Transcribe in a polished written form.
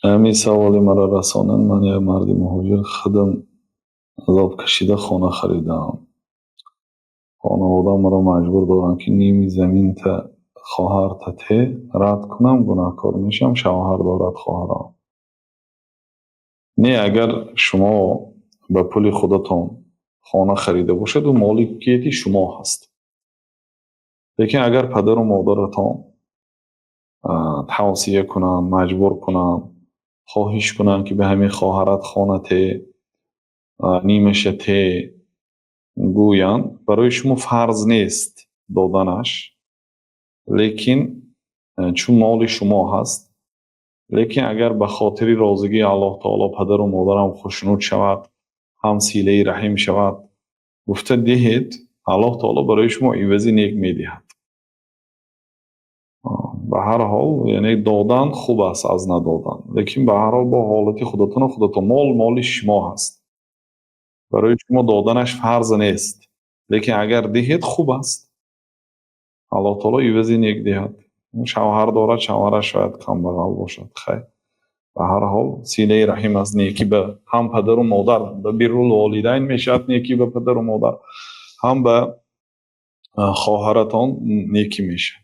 همین سوالی مرا رسانند. من یک مرد مهاجر خودم عذاب کشیده خانه خریدم. خانواده مرا مجبور دارند که نیمی زمین تا خواهر ته رد کنم. گناهکار میشم. شوهر دارد خواهرم. نه، اگر شما به پول خودتان خانه خریده باشد و مالکیت شما هست. لیکن اگر پدر و مادرتان توصیه کنند، مجبور کنند، خواهش کنند که به همین خواهرت خانه ته نیمش ته گویند، برای شما فرض نیست دادنش. لیکن چون مال شما هست، لیکن اگر به خاطر رازگی الله تعالی پدر و مادرم خوشنود شود، هم سیله رحم شود، گفته دهید، الله تعالی برای شما عوضی نیک میدهد. به هر حال یعنی دادن خوب است از ندادن، لیکن به هر حال با حالت خودتون و خودتون. مال شما هست، برای شما دادنش فرض نیست. لیکن اگر دهید خوب است، الله تعالی عوضی نیک دهد. شوهر دارد، شوهرش شاید کم بغل باشد، خیر. به هر حال سینه رحم از نیکی به هم پدر و مادر، به بر الوالدین میشد نیکی به پدر و مادر، هم به خواهرتان نیکی میشه.